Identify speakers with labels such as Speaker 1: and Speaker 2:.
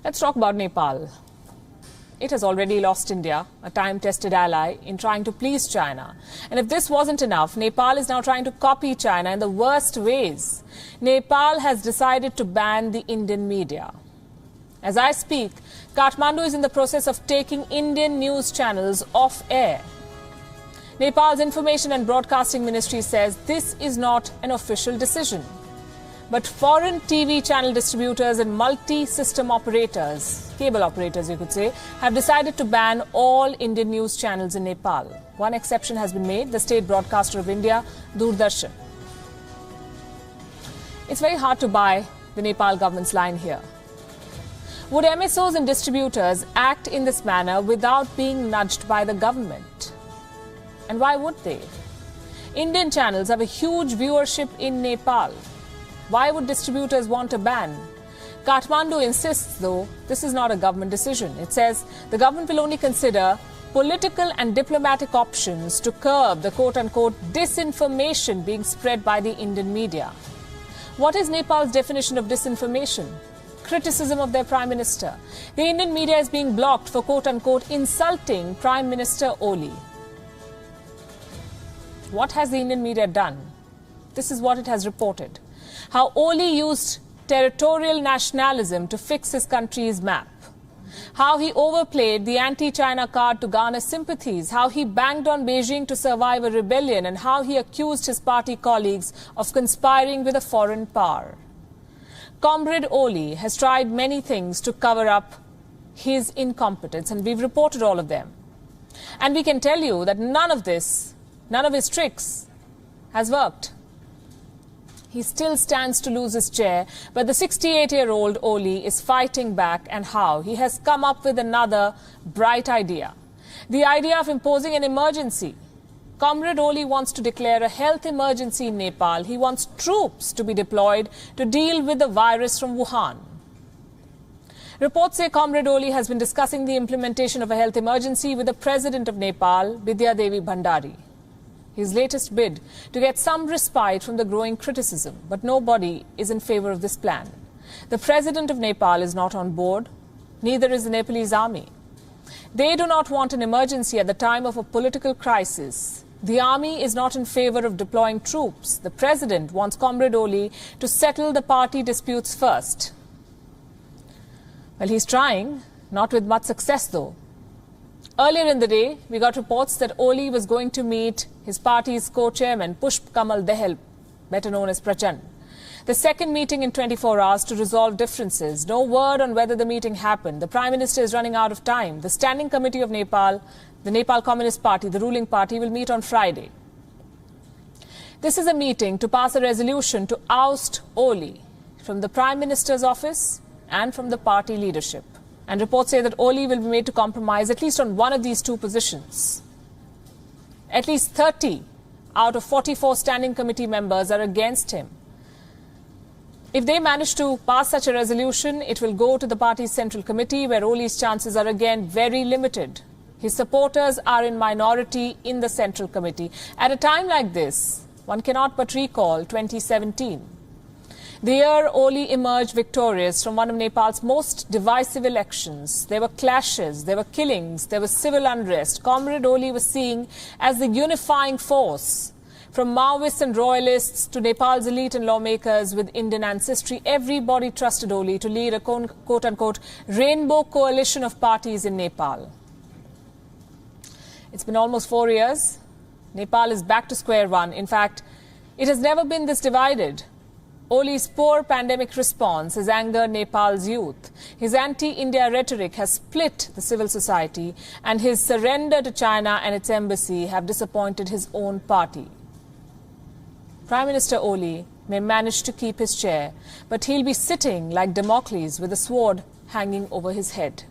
Speaker 1: Let's talk about Nepal. It has already lost India, a time-tested ally, in trying to please China. And if this wasn't enough, Nepal is now trying to copy China in the worst ways. Nepal has decided to ban the Indian media. As I speak, Kathmandu is in the process of taking Indian news channels off air. Nepal's Information and Broadcasting Ministry says this is not an official decision. But foreign TV channel distributors and multi-system operators, cable operators you could say, have decided to ban all Indian news channels in Nepal. One exception has been made, the state broadcaster of India, Doordarshan. It's very hard to buy the Nepal government's line here. Would MSOs and distributors act in this manner without being nudged by the government? And why would they? Indian channels have a huge viewership in Nepal. Why would distributors want a ban? Kathmandu insists, though, this is not a government decision. It says the government will only consider political and diplomatic options to curb the quote-unquote disinformation being spread by the Indian media. What is Nepal's definition of disinformation? Criticism of their Prime Minister. The Indian media is being blocked for quote-unquote insulting Prime Minister Oli. What has the Indian media done? This is what it has reported. How Oli used territorial nationalism to fix his country's map. How he overplayed the anti-China card to garner sympathies. How he banged on Beijing to survive a rebellion. And how he accused his party colleagues of conspiring with a foreign power. Comrade Oli has tried many things to cover up his incompetence, and we've reported all of them. And we can tell you that none of his tricks has worked. He still stands to lose his chair, but the 68-year-old Oli is fighting back, and how? He has come up with another bright idea. The idea of imposing an emergency. Comrade Oli wants to declare a health emergency in Nepal. He wants troops to be deployed to deal with the virus from Wuhan. Reports say Comrade Oli has been discussing the implementation of a health emergency with the President of Nepal, Bidya Devi Bhandari. His latest bid to get some respite from the growing criticism, but nobody is in favor of this plan. The President of Nepal is not on board, neither is the Nepalese army. They do not want an emergency at the time of a political crisis. The army is not in favor of deploying troops. The President wants Comrade Oli to settle the party disputes first. Well, he's trying, not with much success though. Earlier in the day, we got reports that Oli was going to meet his party's co-chairman, Pushp Kamal Dahal, better known as Prachand. The second meeting in 24 hours to resolve differences. No word on whether the meeting happened. The Prime Minister is running out of time. The Standing Committee of Nepal, the Nepal Communist Party, the ruling party, will meet on Friday. This is a meeting to pass a resolution to oust Oli from the Prime Minister's office and from the party leadership. And reports say that Oli will be made to compromise at least on one of these two positions. At least 30 out of 44 standing committee members are against him. If they manage to pass such a resolution, it will go to the party's central committee, where Oli's chances are again very limited. His supporters are in minority in the central committee. At a time like this, one cannot but recall 2017. The year Oli emerged victorious from one of Nepal's most divisive elections. There were clashes, there were killings, there was civil unrest. Comrade Oli was seen as the unifying force. From Maoists and Royalists to Nepal's elite and lawmakers with Indian ancestry, everybody trusted Oli to lead a quote-unquote rainbow coalition of parties in Nepal. It's been almost 4 years. Nepal is back to square one. In fact, it has never been this divided. Oli's poor pandemic response has angered Nepal's youth. His anti-India rhetoric has split the civil society, and his surrender to China and its embassy have disappointed his own party. Prime Minister Oli may manage to keep his chair, but he'll be sitting like Damocles with a sword hanging over his head.